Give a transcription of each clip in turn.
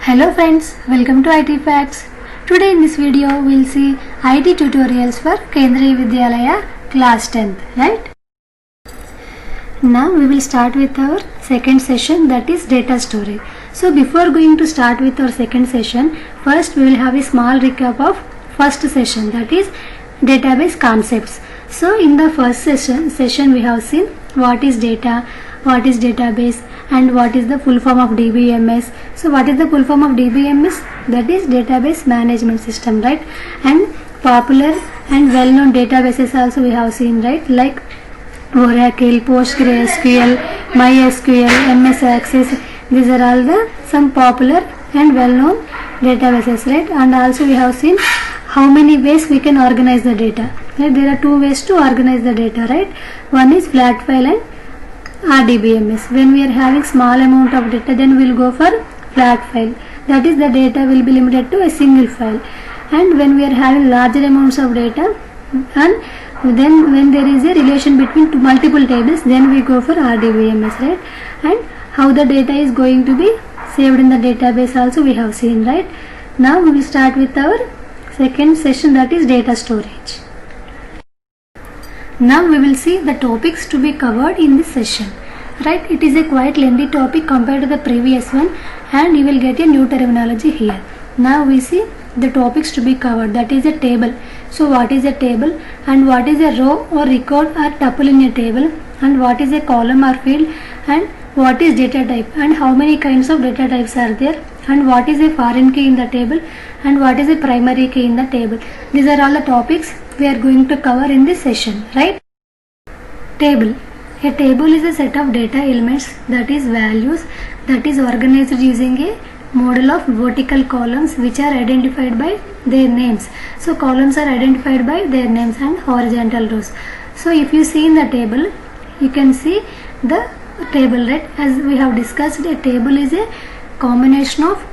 Hello friends, welcome to IT Facts. Today in this video we will see IT tutorials for Kendriya Vidyalaya class 10th, right? Now we will start with our second session, that is data storage. So before going to start with our second session, first we will have a small recap of first session, that is database concepts. So in the first session we have seen what is data, what is database, and what is the full form of DBMS. So what is the full form of DBMS? That is database management system, right? And popular and well known databases also we have seen, right? Like Oracle, PostgreSQL, MySQL, MS Access. These are all the some popular and well known databases, right? And also we have seen how many ways we can organize the data, right? There are two ways to organize the data, right? One is flat file and RDBMS. When we are having small amount of data, then we will go for flat file. That is, the data will be limited to a single file. And when we are having larger amounts of data, and then when there is a relation between two multiple tables, then we go for RDBMS, right? And how the data is going to be saved in the database also we have seen, right? Now we will start with our second session, that is data storage. Now we will see the topics to be covered in this session, right? It is a quite lengthy topic compared to the previous one, and you will get a new terminology here. Now we see the topics to be covered, that is a table. So what is a table, and what is a row or record or tuple in a table, and what is a column or field, and what is data type, and how many kinds of data types are there, and what is a foreign key in the table, and what is a primary key in the table. These are all the topics we are going to cover in this session, right? Table. A table is a set of data elements, that is values, that is organized using a model of vertical columns which are identified by their names. So columns are identified by their names, and horizontal rows. So if you see in the table, you can see the table, right? As we have discussed, a table is a combination of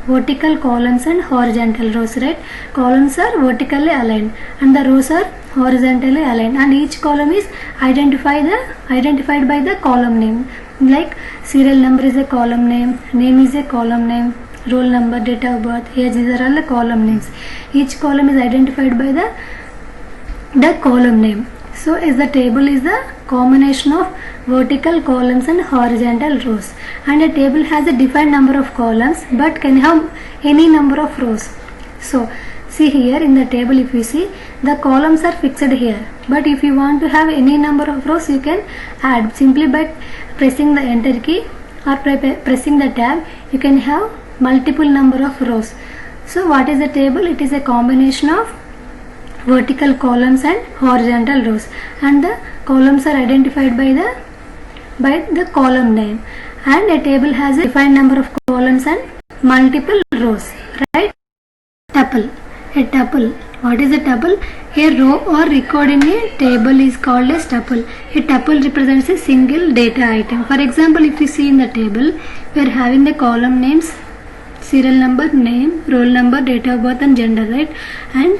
vertical columns and horizontal rows, right? Columns are vertically aligned and the rows are horizontally aligned, and each column is identified by the column name. Like serial number is a column name is a column name, roll number, date of birth, age, these are all the column names. Each column is identified by the column name. So as the table is the combination of vertical columns and horizontal rows, and a table has a defined number of columns but can have any number of rows. So see here in the table, if you see, the columns are fixed here, but if you want to have any number of rows, you can add simply by pressing the enter key or pressing the tab. You can have multiple number of rows. So what is the table? It is a combination of vertical columns and horizontal rows, and the columns are identified by the column name, and a table has a defined number of columns and multiple rows, right? Tuple. A tuple. What is a tuple? A row or record in a table is called as tuple. A tuple represents a single data item. For example, if you see in the table, we are having the column names, serial number, name, roll number, date of birth, and gender, right? And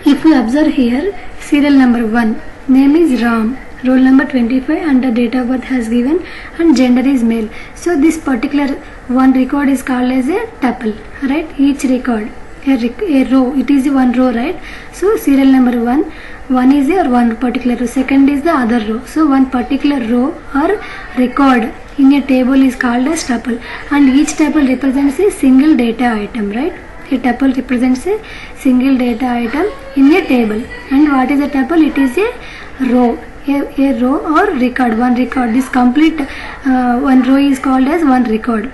if you observe here, serial number 1, name is Ram, roll number 25, and the date of birth has given, and gender is male. So this particular one record is called as a tuple, right? Each record, a row, it is one row, right? So serial number 1 is a one particular row, second is the other row. So one particular row or record in a table is called as tuple, and each tuple represents a single data item, right? A tuple represents a single data item in a table. And what is a tuple? It is a row, a row or record, one record. This complete one row is called as one record.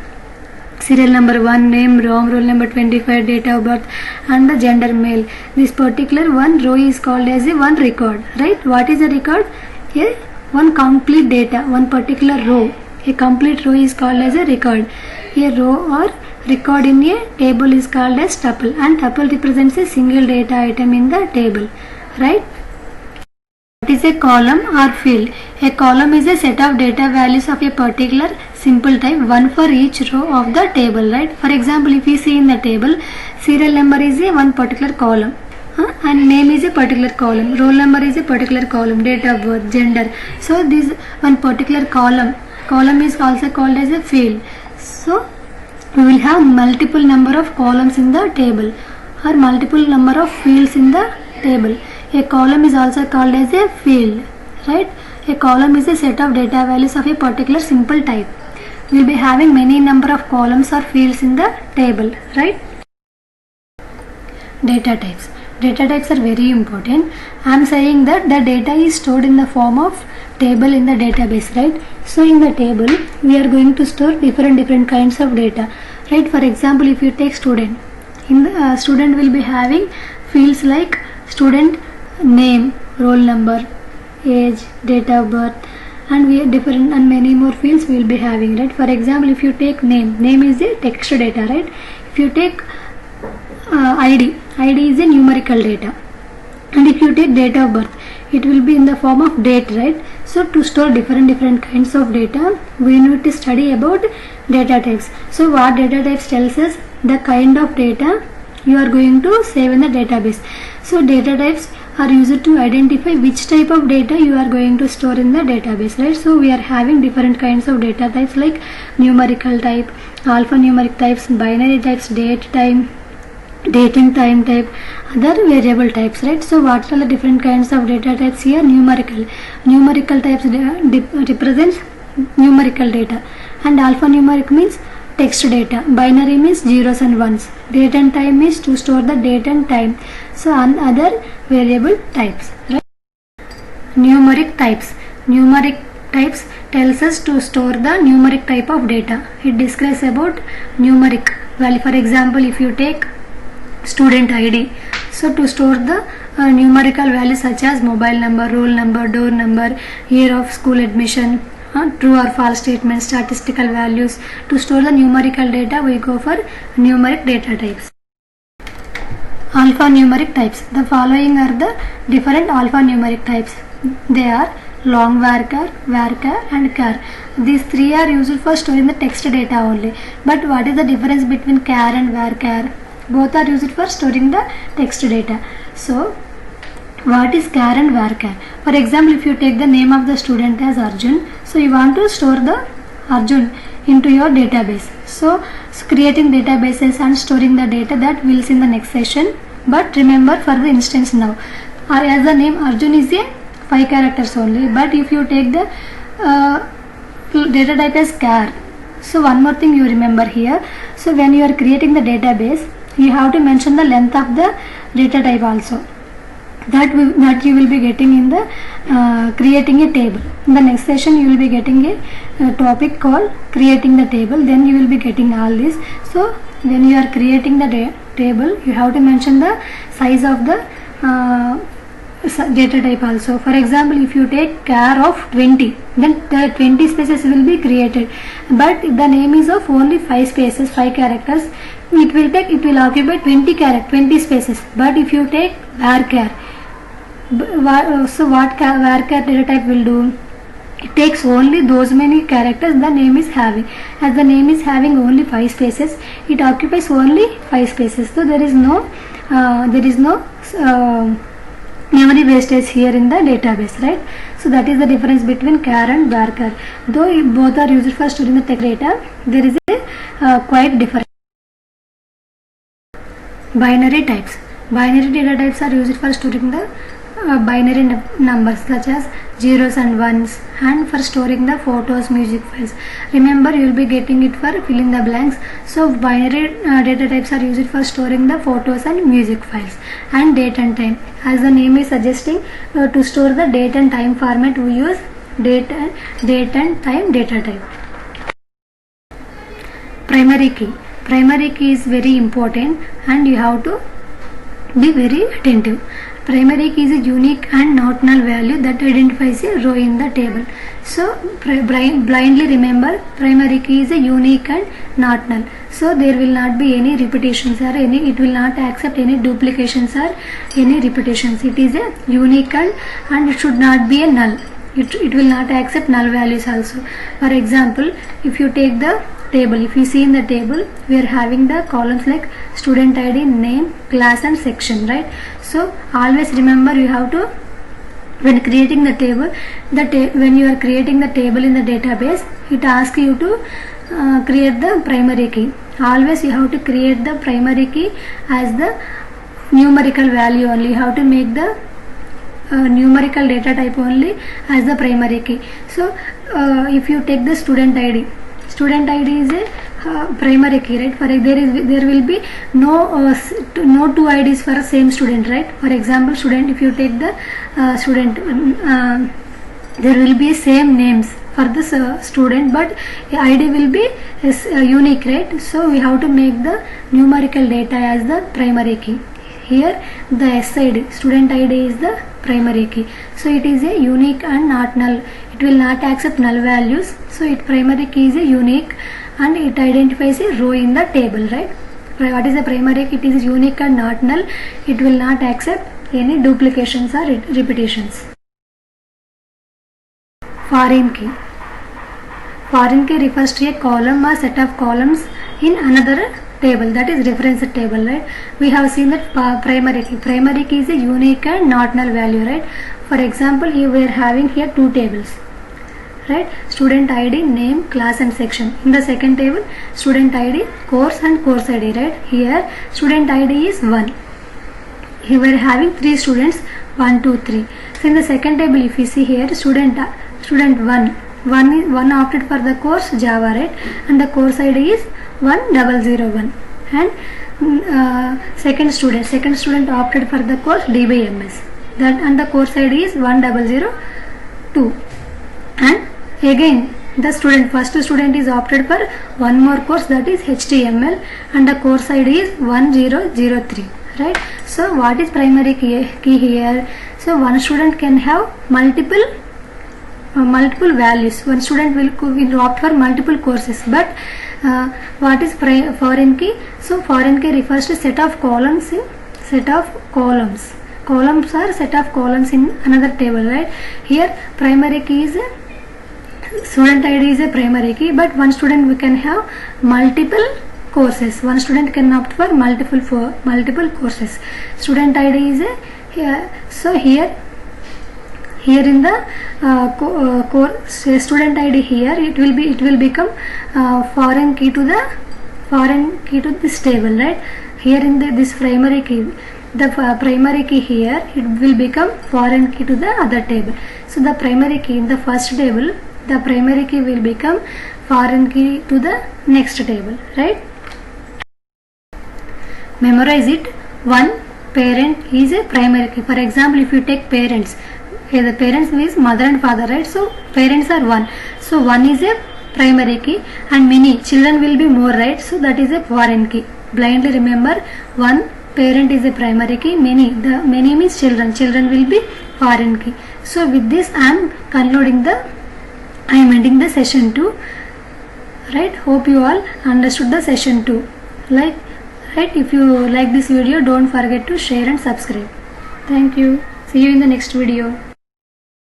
Serial number 1, name, Ram, roll number 25, date of birth, and the gender male. This particular one row is called as a one record, right? What is a record? One complete data, one particular row. A complete row is called as a record. A row or record in a table is called as tuple, and tuple represents a single data item in the table, right? What is a column or field? A column is a set of data values of a particular simple type, one for each row of the table, right? For example, if you see in the table, serial number is a one particular column, and name is a particular column, roll number is a particular column, date of birth, gender. So this one particular column is also called as a field. So we will have multiple number of columns in the table or multiple number of fields in the table. A column is also called as a field, right? A column is a set of data values of a particular simple type. We will be having many number of columns or fields in the table, right? Data types. Data types are very important. I am saying that the data is stored in the form of table in the database, right? So in the table we are going to store different kinds of data, right? For example, if you take student, in the student will be having fields like student name, roll number, age, date of birth, and we have different and many more fields we will be having, right? For example, if you take name is a text data, right? If you take ID is a numerical data, and if you take date of birth, it will be in the form of date, right? So to store different kinds of data, we need to study about data types. So what data types tells us the kind of data you are going to save in the database. So data types are used to identify which type of data you are going to store in the database, right? So we are having different kinds of data types like numerical type, alphanumeric types, binary types, date and time type, other variable types, right? So what are the different kinds of data types here? Numerical types represents numerical data, and alphanumeric means text data, binary means zeros and ones, date and time is to store the date and time, so and other variable types, right? Numeric types tells us to store the numeric type of data. It describes about numeric value. For example, if you take student ID, so to store the numerical values such as mobile number, roll number, door number, year of school admission, true or false statements, statistical values. To store the numerical data, we go for numeric data types. Alphanumeric types. The following are the different alphanumeric types. They are long varchar, and char. These three are used for storing the text data only. But what is the difference between char and varchar? Both are used for storing the text data. So what is char and varchar? For example, if you take the name of the student as Arjun, so you want to store the Arjun into your database. So creating databases and storing the data, that we'll see in the next session. But remember, for the instance now, as the name Arjun is a 5 characters only, but if you take the data type as char, so one more thing you remember here. So when you are creating the database, you have to mention the length of the data type also. That you will be getting in the creating a table. In the next session you will be getting a topic called creating the table. Then you will be getting all this. So when you are creating the table, you have to mention the size of the data type also. For example, if you take char of 20, then the 20 spaces will be created, but the name is of only 5 spaces, 5 characters. It will occupy 20 spaces. But if you take varchar, so what varchar data type will do? It takes only those many characters the name is having. As the name is having only 5 spaces, it occupies only 5 spaces. So there is no memory wastage here in the database, right? So that is the difference between char and varchar. Though both are used for storing the text data, there is a quite difference. Binary types. Binary data types are used for storing the binary numbers such as zeros and ones, and for storing the photos, music files. Remember, you will be getting it for filling the blanks. So binary data types are used for storing the photos and music files. And date and time, as the name is suggesting, to store the date and time format, we use date and time data type. Primary key is very important, and you have to be very attentive. Primary key is a unique and not null value that identifies a row in the table. So blindly remember, primary key is a unique and not null. So there will not be any repetitions or it will not accept any duplications or any repetitions. It is a unique and it should not be a null. It will not accept null values also. For example, if you take the table, if you see in the table, we are having the columns like student ID, name, class and section, right? So always remember, you have to, when creating the table, when you are creating the table in the database, it asks you to create the primary key. always you have to create the primary key as the numerical value only. You have to make the numerical data type only as the primary key. So if you take the student id is a primary key, right? For there will be no two IDs for same student, right? For example, student, if you take the student, there will be same names for this student, but ID will be unique, right? So we have to make the numerical data as the primary key. Here the SID, student ID, is the primary key. So it is a unique and not null. It will not accept null values. So primary key is a unique and it identifies a row in the table, right? What is the primary key? It is unique and not null. It will not accept any duplications or repetitions. Foreign key. Foreign key refers to a column or set of columns in another table, that is reference table, right? We have seen that primary key is a unique and not null value, right? For example, here we are having here two tables, right? Student ID, name, class and section. In the second table, student ID, course and course ID, right? Here student ID is 1. Here we are having 3 students, 1, 2, 3. So in the second table, if you see here, student 1 opted for the course Java, right? And the course ID is 1001. And second student opted for the course DBMS, that, and the course ID is 1002. And again the first student is opted for one more course, that is HTML, and the course ID is 1003, right? So what is primary key here? So one student can have multiple values. One student will opt for multiple courses, but what is foreign key? So foreign key refers to set of columns are set of columns in another table, right? Here primary key is student ID is a primary key, but one student we can have multiple courses. One student can opt for multiple courses. Student ID is so here in the student ID, here it will become foreign key to this table, right? Here in this primary key, the primary key here, it will become foreign key to the other table. So the primary key in the first table, the primary key will become foreign key to the next table, right? Memorize it. One parent is a primary key. For example, if you take parents, the parents means mother and father, right? So parents are 1. So 1 is a primary key, and many children will be more, right? So that is a foreign key. Blindly remember, 1 parent is a primary key, many means children will be foreign key. So with this I am ending the session 2, right? Hope you all understood the session 2. Right? If you like this video, don't forget to share and subscribe. Thank you. See you in the next video.